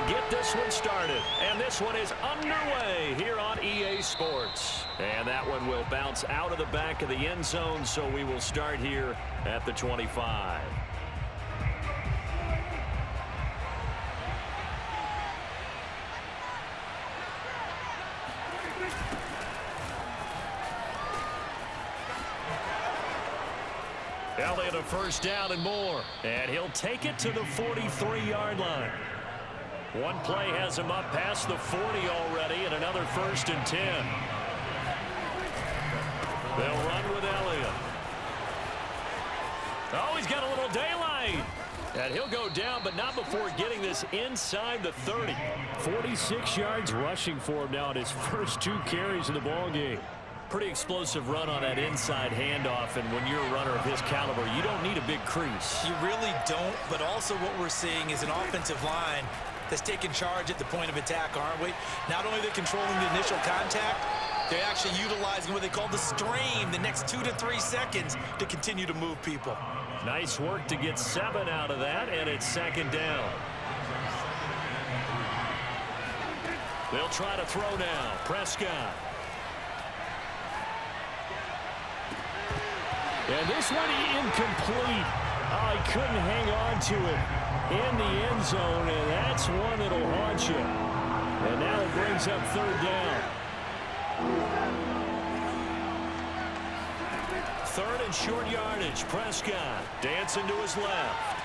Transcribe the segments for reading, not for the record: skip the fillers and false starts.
get this one started. And this one is underway here on EA Sports. And that one will bounce out of the back of the end zone, so we will start here at the 25. Elliott a first down and more. And he'll take it to the 43-yard line. One play has him up past the 40 already, and another 1st and 10. They'll run with Elliott. Oh, he's got a little daylight. And he'll go down, but not before getting this inside the 30. 46 yards rushing for him now in his first 2 carries of the ballgame. Pretty explosive run on that inside handoff, and when you're a runner of his caliber, you don't need a big crease. You really don't, but also what we're seeing is an offensive line that's taking charge at the point of attack, aren't we? Not only are they controlling the initial contact, they're actually utilizing what they call the strain, the next 2 to 3 seconds, to continue to move people. Nice work to get 7 out of that, and it's 2nd down. They'll try to throw now. Prescott. And this one incomplete. Oh, he couldn't hang on to it in the end zone, and that's one that'll haunt you. And now it brings up 3rd down. 3rd and short yardage. Prescott dancing to his left.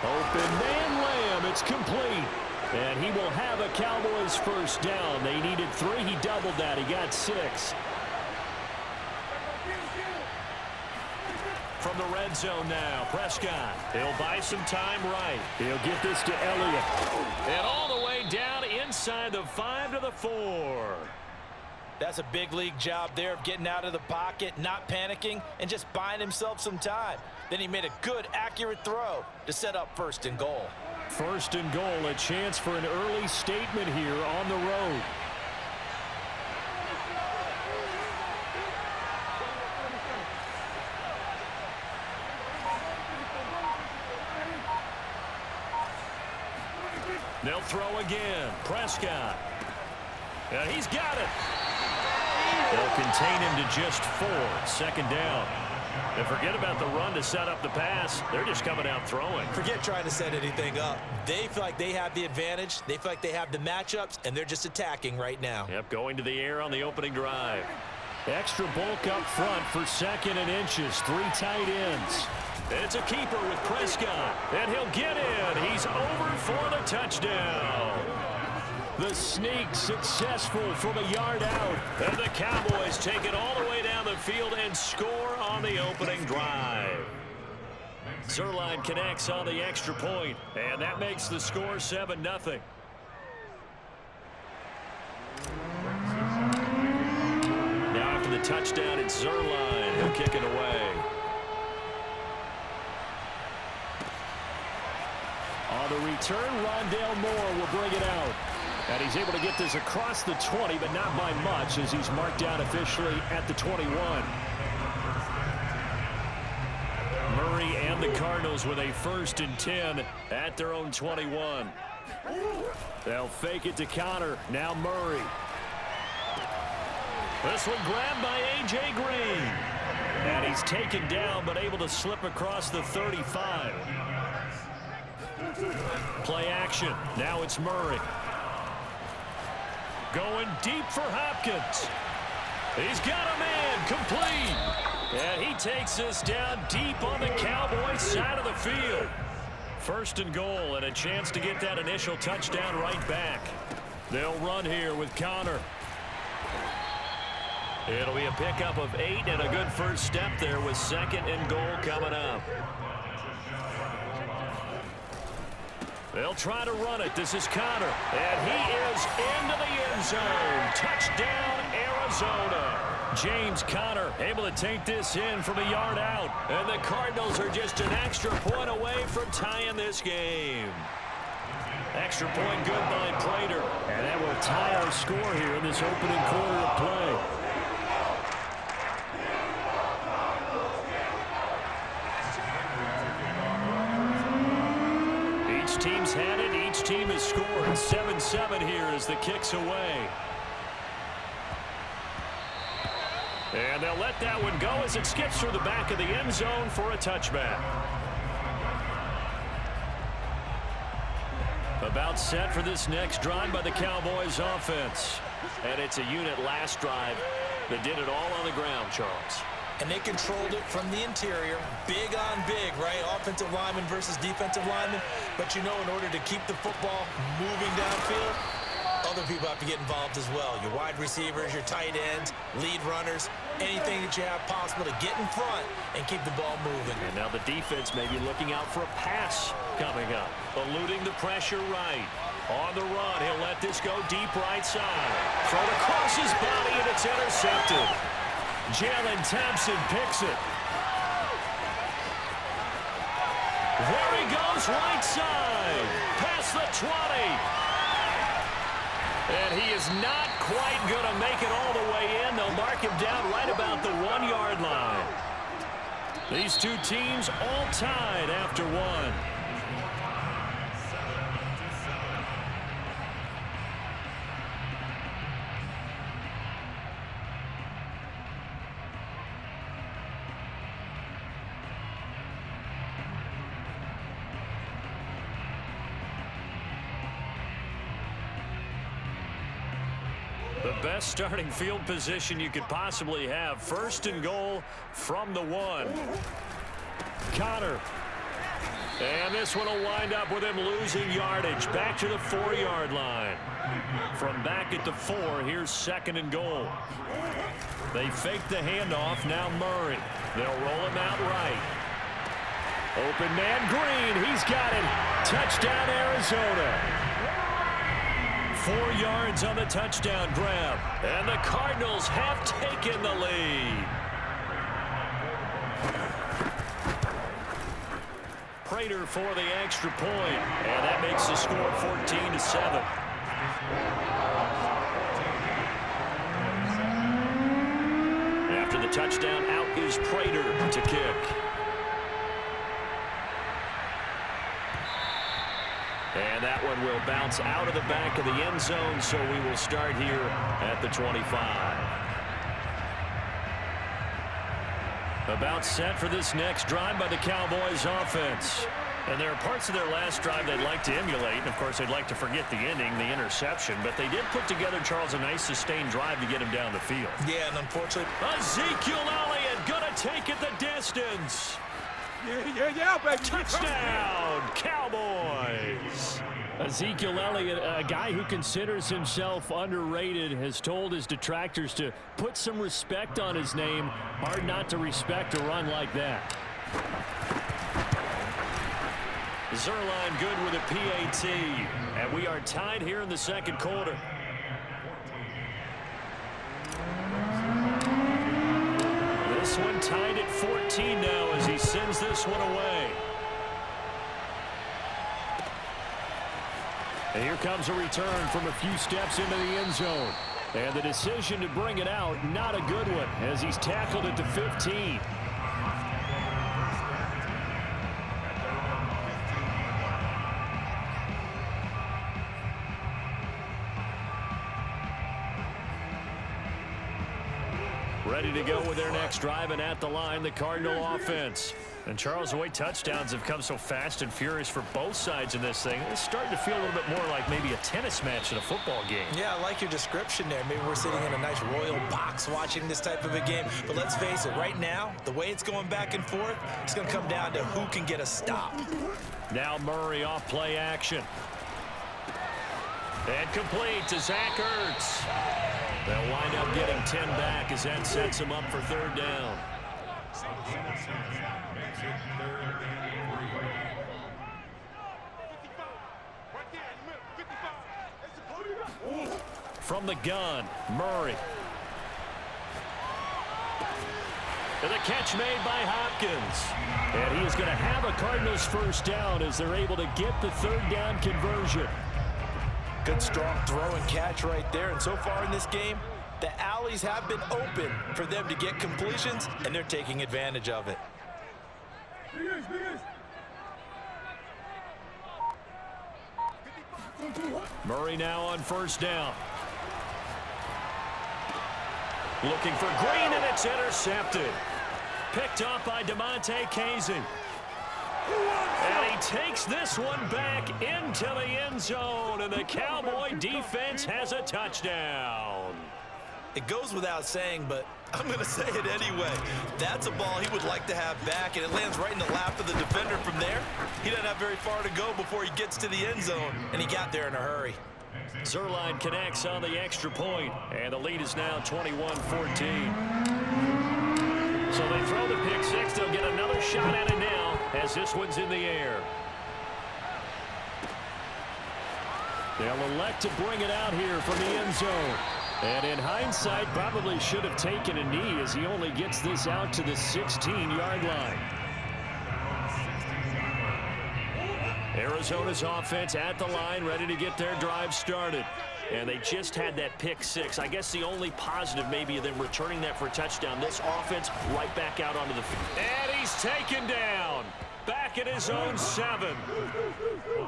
Open man Lamb. It's complete. And he will have a Cowboys first down. They needed 3. He doubled that. He got 6. From the red zone now, Prescott. He'll buy some time right. He'll get this to Elliott. And all the way down inside the 5 to the 4. That's a big league job there of getting out of the pocket, not panicking, and just buying himself some time. Then he made a good, accurate throw to set up 1st and goal. 1st and goal, a chance for an early statement here on the road. They'll throw again. Prescott. And he's got it. They'll contain him to just 4. 2nd down. And forget about the run to set up the pass. They're just coming out throwing. Forget trying to set anything up. They feel like they have the advantage. They feel like they have the matchups, and they're just attacking right now. Yep, going to the air on the opening drive. Extra bulk up front for 2nd and inches. 3 tight ends. It's a keeper with Prescott, and he'll get in. He's over for the touchdown. The sneak successful from a yard out, and the Cowboys take it all the way down the field and score on the opening drive. Zerline connects on the extra point, and that makes the score 7-0. Now after the touchdown, it's Zerline. He'll kick it away. On the return, Rondale Moore will bring it out. And he's able to get this across the 20, but not by much, as he's marked down officially at the 21. Murray and the Cardinals with a 1st and 10 at their own 21. They'll fake it to Connor. Now Murray. This one grabbed by A.J. Green. And he's taken down, but able to slip across the 35. Play action. Now it's Murray. Going deep for Hopkins. He's got a man complete. And he takes this down deep on the Cowboys side of the field. 1st and goal, and a chance to get that initial touchdown right back. They'll run here with Connor. It'll be a pickup of 8 and a good first step there with 2nd and goal coming up. They'll try to run it. This is Connor. And he is into the end zone. Touchdown, Arizona. James Conner able to take this in from a yard out. And the Cardinals are just an extra point away from tying this game. Extra point good by Prater. And that will tie our score here in this opening quarter of play. Each team's had it. Each team has scored. 7-7 here as the kick's away. And they'll let that one go as it skips through the back of the end zone for a touchback. About set for this next drive by the Cowboys offense. And it's a unit last drive that did it all on the ground, Charles. And they controlled it from the interior. Big on big, right? Offensive lineman versus defensive lineman. But you know, in order to keep the football moving downfield, other people have to get involved as well. Your wide receivers, your tight ends, lead runners, anything that you have possible to get in front and keep the ball moving. And now the defense may be looking out for a pass coming up. Eluding the pressure right. On the run, he'll let this go deep right side. Thrown across his body, and it's intercepted. Jalen Thompson picks it. There he goes, right side. Past the 20. And he is not quite going to make it all the way in. They'll mark him down right about the 1-yard line. These two teams all tied after one. The best starting field position you could possibly have. 1st and goal from the 1. Connor. And this one will wind up with him losing yardage. Back to the 4-yard line. From back at the 4, here's 2nd and goal. They fake the handoff. Now Murray. They'll roll him out right. Open man Green. He's got it. Touchdown Arizona. 4 yards on the touchdown grab. And the Cardinals have taken the lead. Prater for the extra point. And that makes the score 14-7. After the touchdown, out is Prater to kick. And that one will bounce out of the back of the end zone, so we will start here at the 25. About set for this next drive by the Cowboys offense. And there are parts of their last drive they'd like to emulate. And, of course, they'd like to forget the ending, the interception. But they did put together, Charles, a nice sustained drive to get him down the field. Yeah, and unfortunately, Ezekiel Elliott going to take it the distance. Yeah, baby. Touchdown, Cowboys. Ezekiel Elliott, a guy who considers himself underrated, has told his detractors to put some respect on his name. Hard not to respect a run like that. Zerline good with a PAT. And we are tied here in the 2nd quarter. This one tied at 14 now as he sends this one away. And here comes a return from a few steps into the end zone. And the decision to bring it out, not a good one, as he's tackled at the 15. Ready to go with their next drive, and at the line, the Cardinal offense. And Charles, the way touchdowns have come so fast and furious for both sides in this thing, it's starting to feel a little bit more like maybe a tennis match in a football game. Yeah, I like your description there. Maybe we're sitting in a nice royal box watching this type of a game. But let's face it, right now, the way it's going back and forth, it's going to come down to who can get a stop. Now Murray off play action. And complete to Zach Ertz. They'll wind up getting 10 back as that sets them up for 3rd down. From the gun, Murray. And the catch made by Hopkins. And he is going to have a Cardinals 1st down as they're able to get the 3rd down conversion. Good strong throw and catch right there. And so far in this game, the alleys have been open for them to get completions, and they're taking advantage of it. Murray now on first down. Looking for Green, and it's intercepted. Picked up by DeMonte Casey. And he takes this one back into the end zone, and the Cowboy defense has a touchdown. It goes without saying, but I'm going to say it anyway. That's a ball he would like to have back, and it lands right in the lap of the defender from there. He doesn't have very far to go before he gets to the end zone, and he got there in a hurry. Zerline connects on the extra point, and the lead is now 21-14. So they throw the pick six. They'll get another shot at it now as this one's in the air. They'll elect to bring it out here from the end zone. And in hindsight, probably should have taken a knee as he only gets this out to the 16-yard line. Arizona's offense at the line, ready to get their drive started. And they just had that pick six. I guess the only positive maybe of them returning that for a touchdown. This offense right back out onto the field. And he's taken down. Back at his own 7.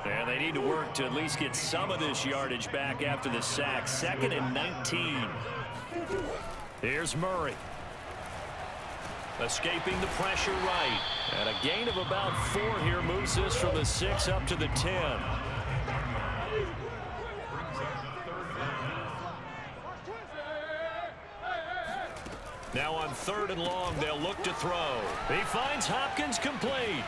And they need to work to at least get some of this yardage back after the sack. 2nd and 19. Here's Murray. Escaping the pressure right. And a gain of about 4 here moves this from the 6 up to the 10. Now on 3rd and long, they'll look to throw. He finds Hopkins complete.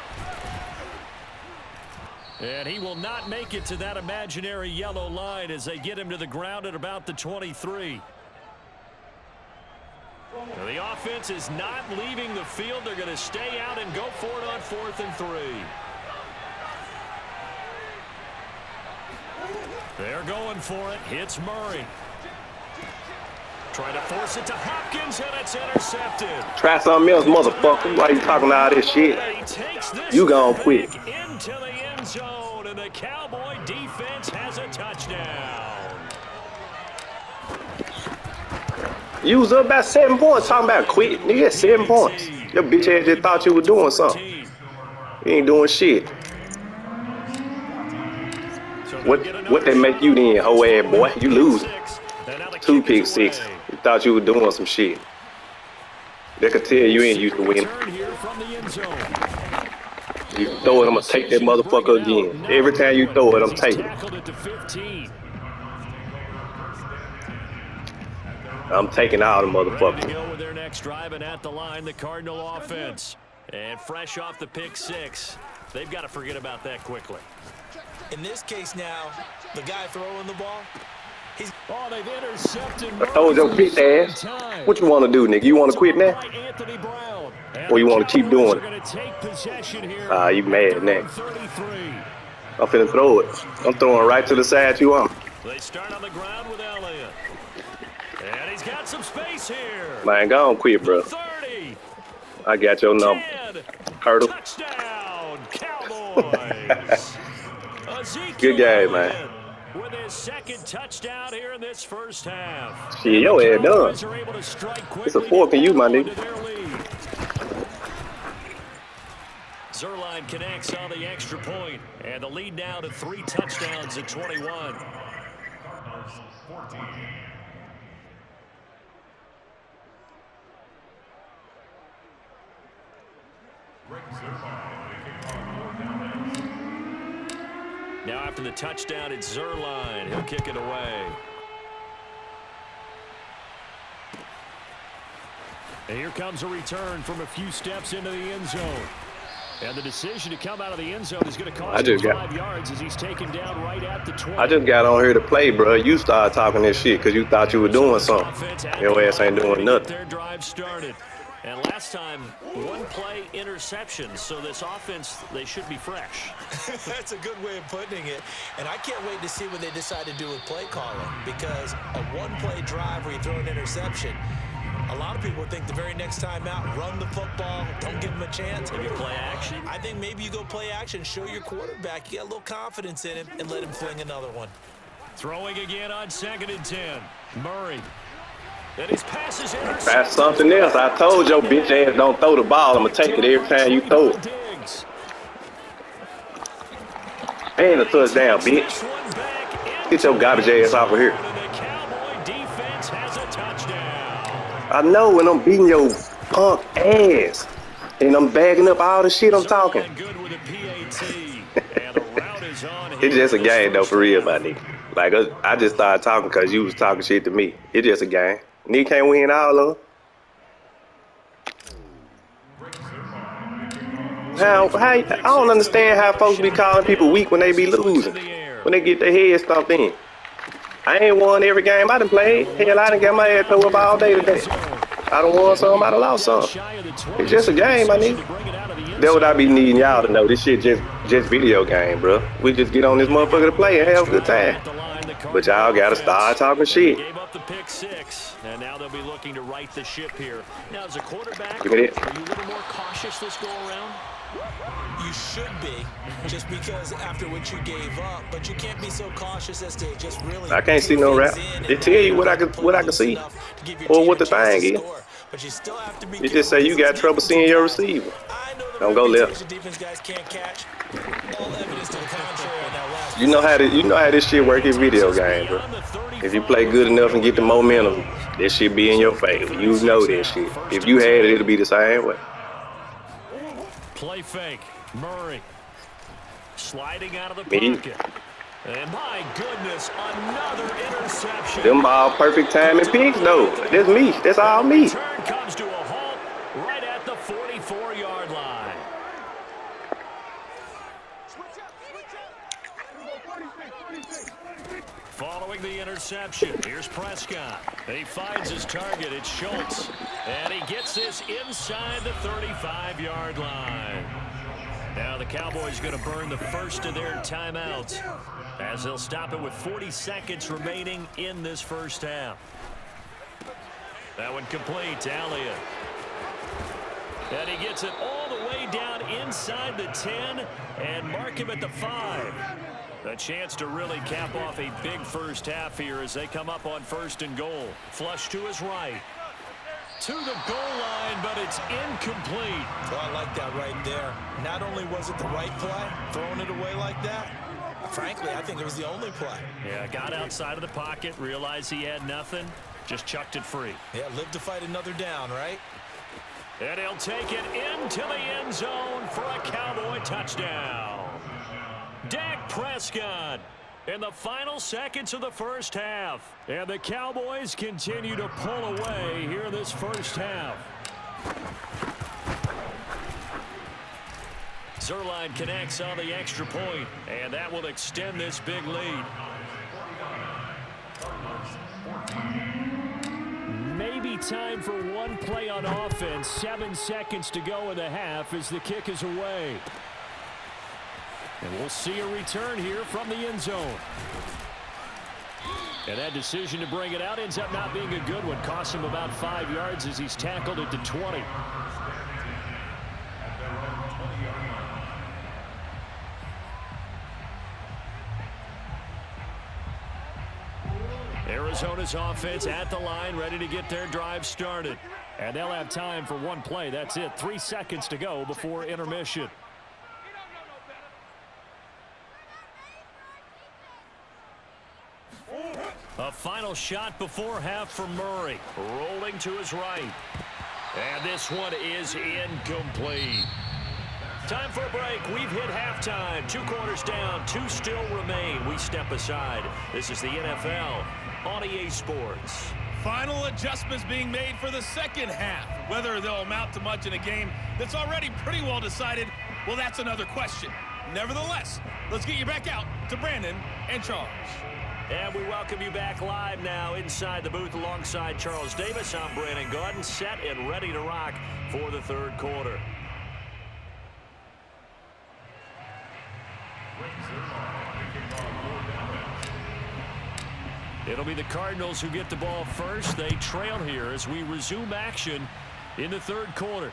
And he will not make it to that imaginary yellow line as they get him to the ground at about the 23. Now the offense is not leaving the field. They're going to stay out and go for it on 4th and 3. They're going for it. Hits Murray. Trying to force it to Hopkins, and it's intercepted. Try something else, motherfucker. Why you talking all this shit? You gon' quit. Into the end zone, and the Cowboy defense has a touchdown. You was up about 7 points talking about quit. Nigga, that's 7 points. Your bitch ass just thought you were doing something. You ain't doing shit. What they make you then, hoe ass boy? You lose. 2 pick six. You thought you were doing some shit. They could tell you ain't used to win. You throw it, I'm gonna take that motherfucker again. Every time you throw it, I'm taking it. I'm taking out the motherfucker. Go with their next drive, and at the line, the Cardinal offense. And fresh off the pick six, they've got to forget about that quickly. In this case now, the guy throwing the ball, they've intercepted. I told your bitch ass. What you want to do, nigga? You want to quit now? Or you want to keep doing it? You mad now. I'm finna throw it. I'm throwing right to the side you want. They start on the ground with Elliott. And he's got some space here. Man, go on, quit, bro. 30. I got your number. Hurdle. Touchdown, Cowboys. Good game, man. With his 2nd touchdown here in this first half. Shit, your ass done. It's a 4th and you, my nigga. Zerline connects on the extra point, and the lead now to 3 touchdowns at 21. Now after the touchdown, it's Zerline. He'll kick it away. And here comes a return from a few steps into the end zone. And the decision to come out of the end zone is going to cost him 5 yards as he's taken down right at the 20. I just got on here to play, bro. You started talking this shit because you thought you were doing something. Your ass ain't doing nothing. Their drive started. And last time, 1 play interception. So this offense, they should be fresh. That's a good way of putting it. And I can't wait to see what they decide to do with play calling, because a 1-play drive where you throw an interception, a lot of people think the very next time out, run the football, don't give them a chance. Maybe play action. I think maybe you go play action, show your quarterback you got a little confidence in him, and let him fling another one. Throwing again on 2nd and 10. Murray. And his pass is intercepted. That's something else. I told your bitch ass don't throw the ball. I'm going to take it every time you throw it. And a touchdown, bitch. Get your garbage ass off of here. The Cowboy defense has a touchdown. I know when I'm beating your punk ass and I'm bagging up all the shit I'm talking. Good with a PAT. And the route is on. It's just a game though, for real, my nigga. Like I just started talking because you was talking shit to me. It's just a game. Nigga can't win all of them. I don't understand how folks be calling people weak when they be losing, when they get their head stomped in. I ain't won every game I done played. Hell, I done got my head tore up all day today. I done won some, I done lost some. It's just a game, my nigga. That's what I be needing y'all to know. This shit just video game, bro. We just get on this motherfucker to play and have a good time. But y'all gotta start talking shit. Gave up the pick six, and now they'll be looking to right the ship here. Now, as a quarterback, are you a little more cautious this go around? You should be, just because after what you gave up, but you can't be so cautious as to just really. I can't see no rap. They tell you what I can see, or what the thing is. But you still have to be. You just say you got trouble seeing your receiver. Don't go left. You know how this shit work in video game, bro. If you play good enough and get the momentum, this shit be in your favor. You know this shit. If you had it, it'll be the same way. Play fake. Murray sliding out of the pocket. And my goodness, another interception. Them all perfect timing picks, though. That's me. That's all me. Turn comes to a halt right at the 44-yard line. Following the interception, here's Prescott. He finds his target. It's Schultz. And he gets this inside the 35-yard line. Now the Cowboys going to burn the first of their timeouts as they'll stop it with 40 seconds remaining in this first half. That one complete to Elliott. And he gets it all the way down inside the 10 and mark him at the 5. A chance to really cap off a big first half here as they come up on 1st and goal. Flush to his right. To the goal line, but it's incomplete. Well, I like that right there. Not only was it the right play, throwing it away like that, frankly, I think it was the only play. Yeah, got outside of the pocket, realized he had nothing, just chucked it free. Yeah, live to fight another down, right? And he'll take it into the end zone for a Cowboy touchdown. Dak Prescott in the final seconds of the first half. And the Cowboys continue to pull away here in this first half. Zerline connects on the extra point, and that will extend this big lead. Maybe time for one play on offense. 7 seconds to go in the half as the kick is away. And we'll see a return here from the end zone. And that decision to bring it out ends up not being a good one. Costs him about 5 yards as he's tackled at the 20. Arizona's offense at the line, ready to get their drive started. And they'll have time for one play. That's it. 3 seconds to go before intermission. A final shot before half for Murray. Rolling to his right. And this one is incomplete. Time for a break. We've hit halftime. 2 quarters down. 2 still remain. We step aside. This is the NFL on EA Sports. Final adjustments being made for the second half. Whether they'll amount to much in a game that's already pretty well decided, well, that's another question. Nevertheless, let's get you back out to Brandon and Charles. And we welcome you back live now inside the booth alongside Charles Davis. I'm Brandon Gaudin, set and ready to rock for the third quarter. It'll be the Cardinals who get the ball first. They trail here as we resume action in the third quarter.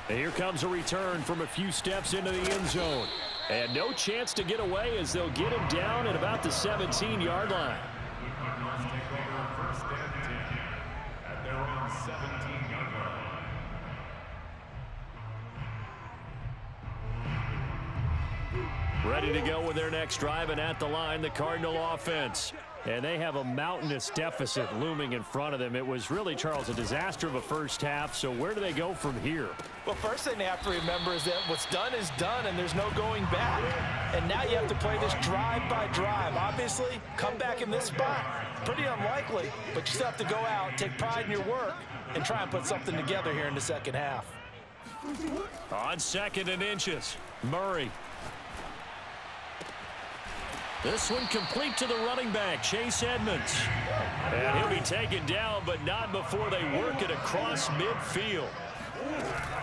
And here comes a return from a few steps into the end zone. And no chance to get away as they'll get him down at about the 17-yard line. Ready to go with their next drive, and at the line, the Cardinal offense. And they have a mountainous deficit looming in front of them. It was really, Charles, a disaster of a first half. So where do they go from here? Well, first thing they have to remember is that what's done is done, and there's no going back. And now you have to play this drive by drive. Obviously, come back in this spot, pretty unlikely, but you still have to go out, take pride in your work, and try and put something together here in the second half. On 2nd and inches, Murray. This one complete to the running back, Chase Edmonds. And he'll be taken down, but not before they work it across midfield.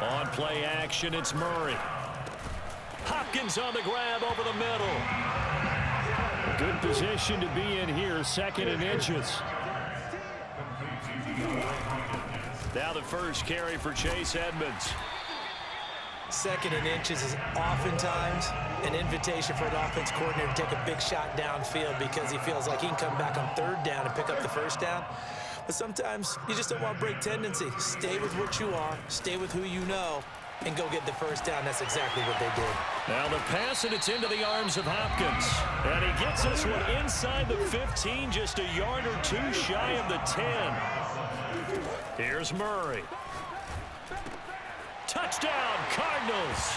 On play action, it's Murray. Hopkins on the grab over the middle. A good position to be in here, 2nd and inches. Now the first carry for Chase Edmonds. 2nd and inches is oftentimes an invitation for an offense coordinator to take a big shot downfield because he feels like he can come back on 3rd down and pick up the 1st down. But sometimes you just don't want to break tendency. Stay with what you are, stay with who you know, and go get the 1st down. That's exactly what they did. Now the pass, and it's into the arms of Hopkins. And he gets this one inside the 15, just a yard or 2 shy of the 10. Here's Murray. Touchdown, Cardinals.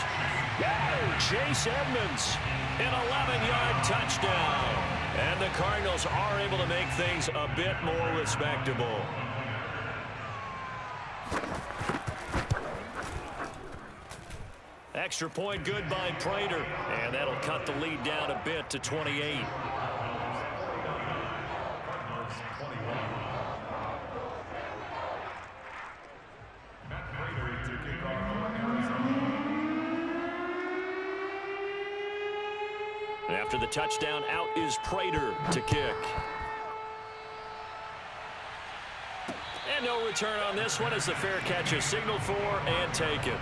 Chase Edmonds, an 11-yard touchdown. And the Cardinals are able to make things a bit more respectable. Extra point good by Prater. And that'll cut the lead down a bit to 28. After the touchdown, out is Prater to kick. And no return on this one as the fair catch is signaled for and taken.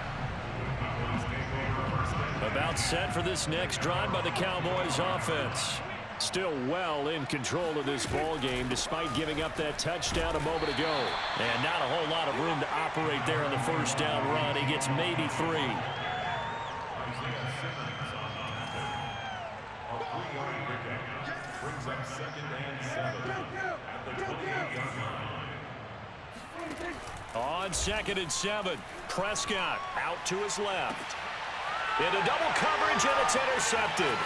About set for this next drive by the Cowboys offense. Still well in control of this ball game despite giving up that touchdown a moment ago. And not a whole lot of room to operate there on the 1st down run. He gets maybe 3. On 2nd and 7, Prescott out to his left. Into double coverage, and it's intercepted.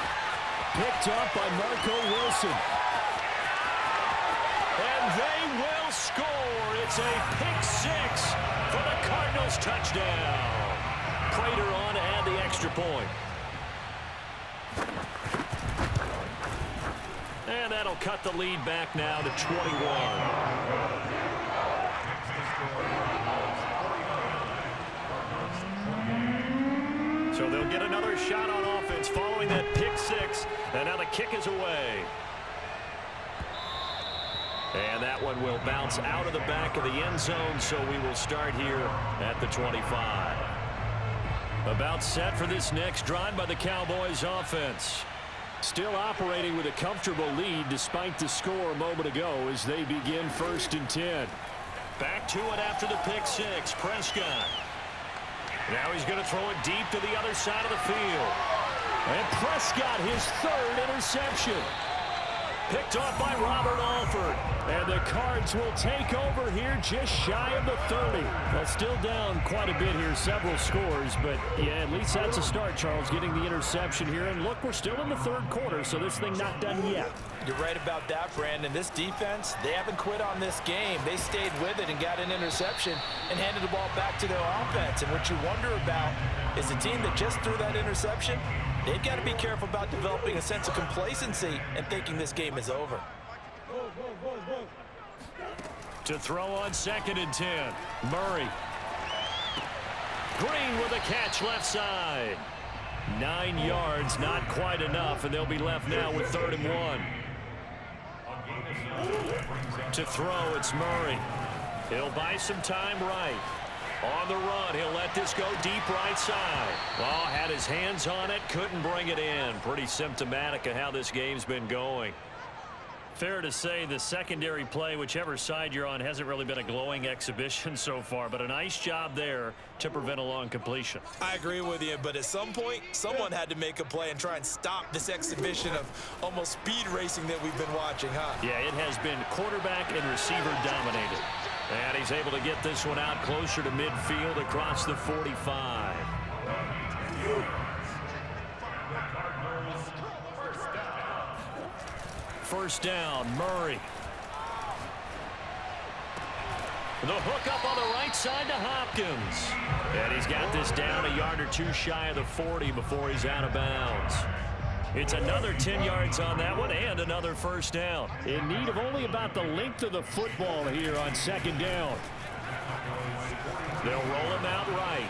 Picked up by Marco Wilson. And they will score. It's a pick 6 for the Cardinals touchdown. Prater on to add the extra point. And that'll cut the lead back now to 21. So they'll get another shot on offense following that pick 6. And now the kick is away. And that one will bounce out of the back of the end zone, so we will start here at the 25. About set for this next drive by the Cowboys offense. Still operating with a comfortable lead despite the score a moment ago as they begin 1st and 10. Back to it after the pick 6, Prescott. Now he's going to throw it deep to the other side of the field. And Prescott, his 3rd interception. Picked off by Robert Alford. And the Cards will take over here just shy of the 30. Well, still down quite a bit here, several scores. But, yeah, at least that's a start, Charles, getting the interception here. And, look, we're still in the 3rd quarter, so this thing not done yet. You're right about that, Brandon. This defense, they haven't quit on this game. They stayed with it and got an interception and handed the ball back to their offense. And what you wonder about is the team that just threw that interception, they've got to be careful about developing a sense of complacency and thinking this game is over. To throw on 2nd and 10, Murray. Green with a catch left side. 9 yards, not quite enough, and they'll be left now with 3rd and 1. To throw, it's Murray. He'll buy some time right. On the run, he'll let this go deep right side. Oh, had his hands on it, couldn't bring it in. Pretty symptomatic of how this game's been going. Fair to say the secondary play, whichever side you're on, hasn't really been a glowing exhibition so far, but a nice job there to prevent a long completion. I agree with you, but at some point, someone had to make a play and try and stop this exhibition of almost speed racing that we've been watching, huh? Yeah, it has been quarterback and receiver dominated. And he's able to get this one out closer to midfield across the 45. First down, Murray. The hook up on the right side to Hopkins. And he's got this down a yard or two shy of the 40 before he's out of bounds. It's another 10 yards on that one and another first down. In need of only about the length of the football here on second down. They'll roll him out right.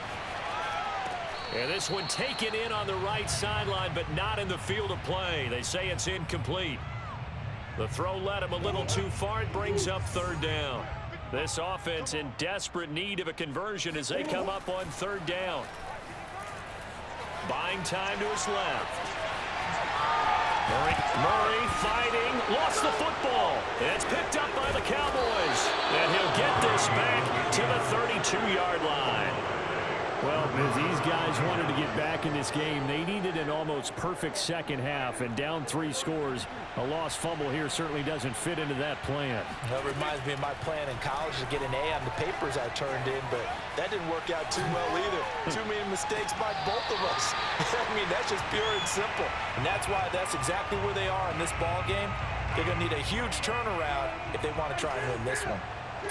And this one taken in on the right sideline, but not in the field of play. They say it's incomplete. The throw led him a little too far. It brings up third down. This offense in desperate need of a conversion as they come up on third down. Buying time to his left. Murray fighting, lost the football. It's picked up by the Cowboys. And he'll get this back to the 32-yard line. Well, as these guys wanted to get back in this game, they needed an almost perfect second half, and down 3 scores. A lost fumble here certainly doesn't fit into that plan. That reminds me of my plan in college to get an A on the papers I turned in, but that didn't work out too well either. Too many mistakes by both of us. I mean, that's just pure and simple. And that's why that's exactly where they are in this ball game. They're going to need a huge turnaround if they want to try and win this one.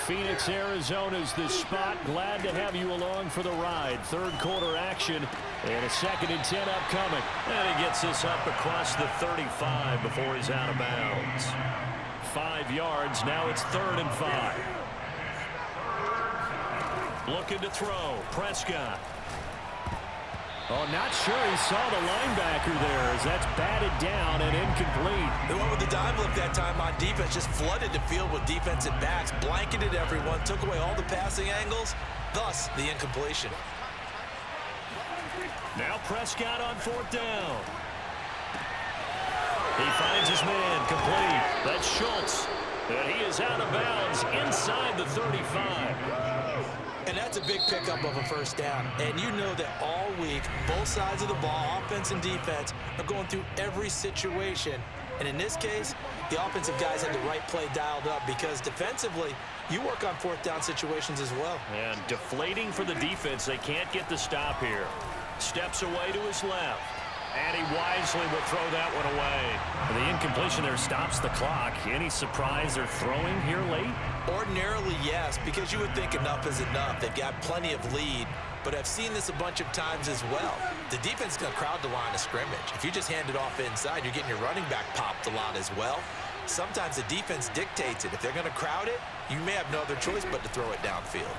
Phoenix, Arizona's the spot. Glad to have you along for the ride. Third quarter action and a 2nd and 10 upcoming. And he gets this up across the 35 before he's out of bounds. 5 yards. Now it's 3rd and 5. Looking to throw. Prescott. Oh, not sure he saw the linebacker there as that's batted down and incomplete. They went with the dime look that time on defense, just flooded the field with defensive backs, blanketed everyone, took away all the passing angles, thus the incompletion. Now Prescott on 4th down. He finds his man, complete. That's Schultz. And he is out of bounds inside the 35. And that's a big pickup of a first down. And you know that all week, both sides of the ball, offense and defense, are going through every situation. And in this case, the offensive guys had the right play dialed up because defensively, you work on 4th down situations as well. And deflating for the defense. They can't get the stop here. Steps away to his left. And he wisely will throw that one away. The incompletion there stops the clock. Any surprise they're throwing here late? Ordinarily, yes, because you would think enough is enough. They've got plenty of lead, but I've seen this a bunch of times as well. The defense is going to crowd the line of scrimmage. If you just hand it off inside, you're getting your running back popped a lot as well. Sometimes the defense dictates it. If they're going to crowd it, you may have no other choice but to throw it downfield.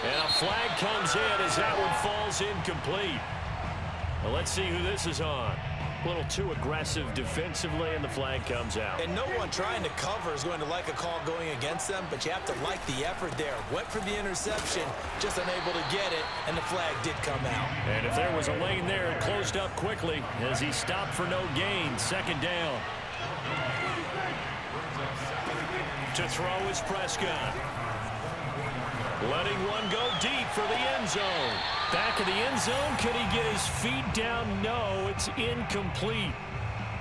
And a flag comes in as that one falls incomplete. Well, let's see who this is on. A little too aggressive defensively, and the flag comes out. And no one trying to cover is going to like a call going against them, but you have to like the effort there. Went for the interception, just unable to get it, and the flag did come out. And if there was a lane there, it closed up quickly as he stopped for no gain. 2nd down. To throw is Prescott. Letting one go deep for the end zone. Back of the end zone. Could he get his feet down? No, it's incomplete.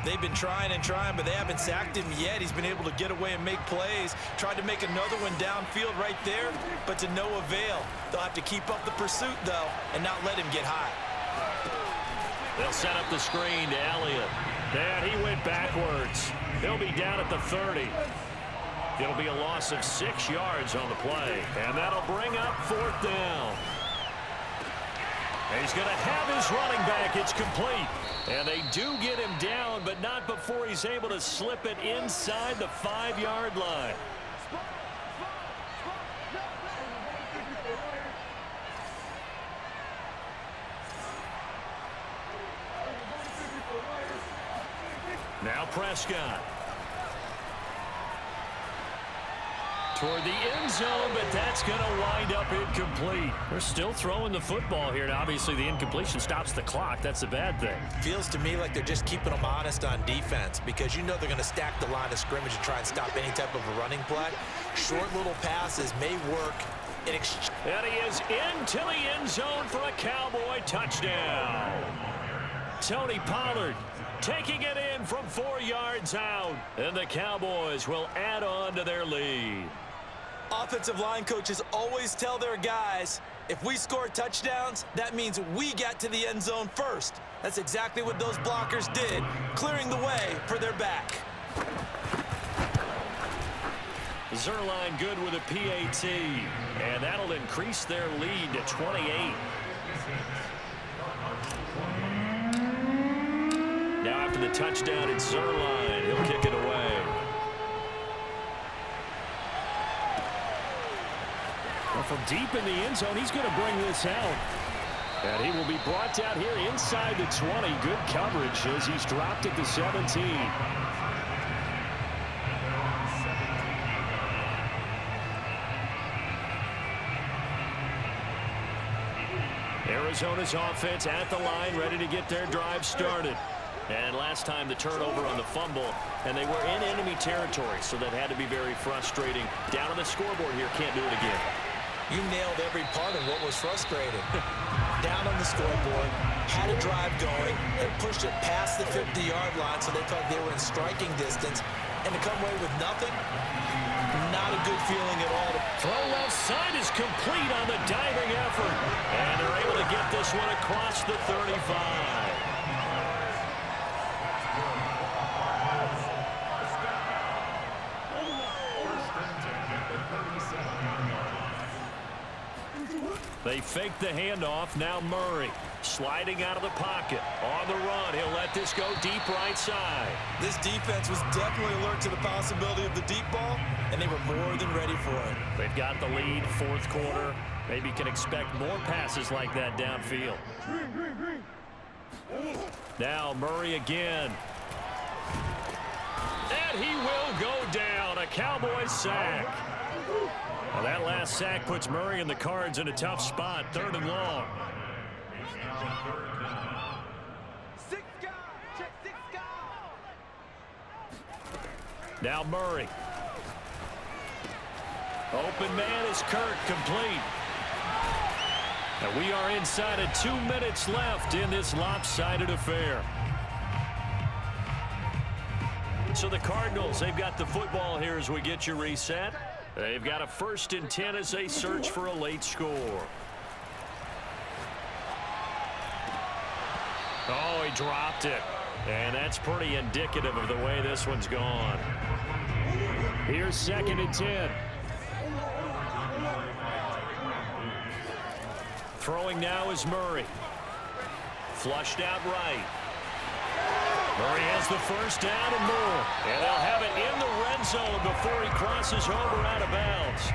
They've been trying and trying, but they haven't sacked him yet. He's been able to get away and make plays. Tried to make another one downfield right there, but to no avail. They'll have to keep up the pursuit, though, and not let him get high. They'll set up the screen to Elliott. And he went backwards. He'll be down at the 30. It'll be a loss of 6 yards on the play. And that'll bring up 4th down. He's going to have his running back. It's complete. And they do get him down, but not before he's able to slip it inside the 5-yard line. Now Prescott. toward the end zone, but that's going to wind up incomplete. We're still throwing the football here, and obviously the incompletion stops the clock. That's a bad thing. Feels to me like they're just keeping them honest on defense because you know they're going to stack the line of scrimmage and try and stop any type of a running play. Short little passes may work. And he is into the end zone for a Cowboy touchdown. Tony Pollard taking it in from 4 yards out. And the Cowboys will add on to their lead. Offensive line coaches always tell their guys, if we score touchdowns, that means we get to the end zone first. That's exactly what those blockers did, clearing the way for their back. Zerline good with a PAT, and that'll increase their lead to 28. Now after the touchdown, it's Zerline. He'll kick it away. Well, from deep in the end zone, he's going to bring this out. And he will be brought down here inside the 20. Good coverage as he's dropped at the 17. Arizona's offense at the line, ready to get their drive started. And last time the turnover on the fumble, and they were in enemy territory, so that had to be very frustrating. Down on the scoreboard here, can't do it again. You nailed every part of what was frustrating. Down on the scoreboard, had a drive going, and pushed it past the 50-yard line so they felt they were in striking distance, and to come away with nothing, not a good feeling at all. Throw left side is complete on the diving effort. And they're able to get this one across the 35. They fake the handoff. Now Murray sliding out of the pocket. On the run, he'll let this go deep right side. This defense was definitely alert to the possibility of the deep ball, and they were more than ready for it. They've got the lead, fourth quarter. Maybe can expect more passes like that downfield. Now Murray again. And he will go down. A Cowboy sack. Well, that last sack puts Murray and the Cards in a tough spot. 3rd and long. Now Murray. Open man is Kirk, complete. And we are inside of 2 minutes left in this lopsided affair. So the Cardinals, they've got the football here as we get you reset. They've got a 1st and 10 as they search for a late score. Oh, he dropped it. And that's pretty indicative of the way this one's gone. Here's 2nd and 10. Throwing now is Murray. Flushed out right. Murray has the first down and more. And they'll have it in the red zone before he crosses over out of bounds.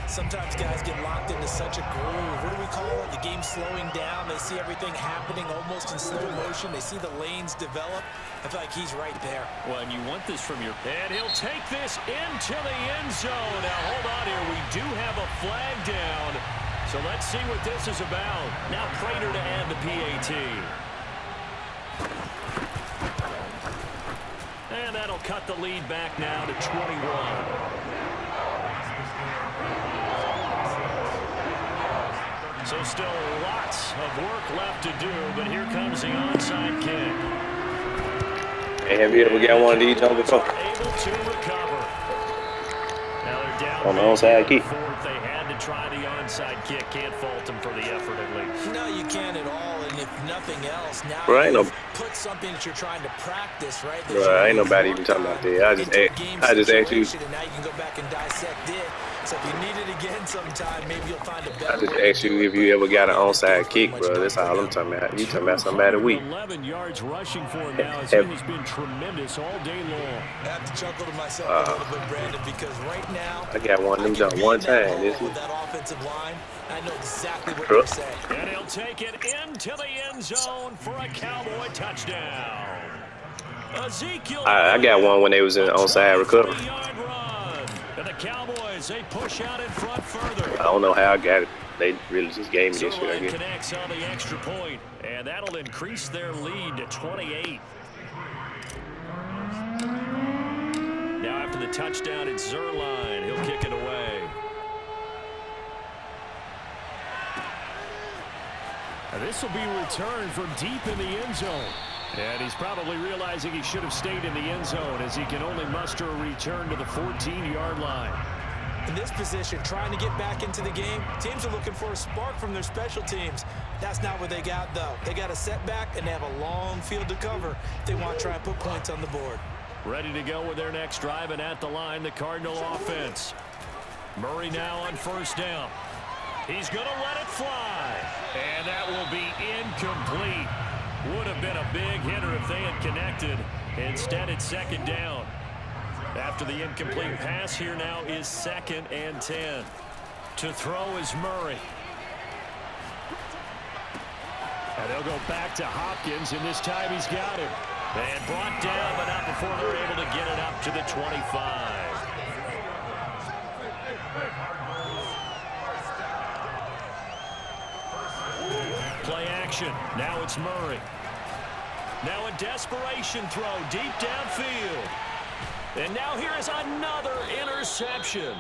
Sometimes guys get locked into such a groove. What do we call it? The game slowing down. They see everything happening almost in slow motion. They see the lanes develop. I feel like he's right there. Well, and you want this from your... And he'll take this into the end zone. Now, hold on here. We do have a flag down. So let's see what this is about. Now Prater to add the PAT. And that'll cut the lead back now to 21. So still lots of work left to do, but here comes the onside kick. Hey, have you ever got one of these on before? Able to recover. Now they're down on the onside kick. They had to try the onside kick. Can't fault them for the effort at least. No, you can't at all. And if nothing else, now you put something that you're trying to practice, right? Right, ain't nobody even talking about that. I just asked you. And now you can go back and dissect it. So if you need it again sometime, maybe you'll find a better. I just asked you if you ever got an onside kick, bro. That's all I'm talking about. You talking about somebody weak. 11 yards rushing for him now. His has been tremendous all day long. I have to chuckle to myself a little bit, Brandon, because right now I got one of them done one time. With that offensive line, I know exactly what you're saying. And he'll take it into the end zone for a Cowboy touchdown. Ezekiel. I got one when they was in onside recovery. And the Cowboys, they push out in front further. I don't know how I got it. They really just gave me this shit, I guess. Connects on the extra point, and that'll increase their lead to 28. Now after the touchdown, it's Zerline. He'll kick it away. And this will be returned from deep in the end zone. And he's probably realizing he should have stayed in the end zone as he can only muster a return to the 14-yard line. In this position, trying to get back into the game, teams are looking for a spark from their special teams. That's not what they got, though. They got a setback, and they have a long field to cover if they want to try and put points on the board. Ready to go with their next drive, and at the line, the Cardinal offense. Murray now on first down. He's going to let it fly. And that will be incomplete. Would have been a big hitter if they had connected. Instead, it's second down. After the incomplete pass, here now is 2nd and 10. To throw is Murray. And they'll go back to Hopkins, and this time he's got him. And brought down, but not before they're able to get it up to the 25. Play action. Now it's Murray. Now a desperation throw deep downfield. And now here is another interception.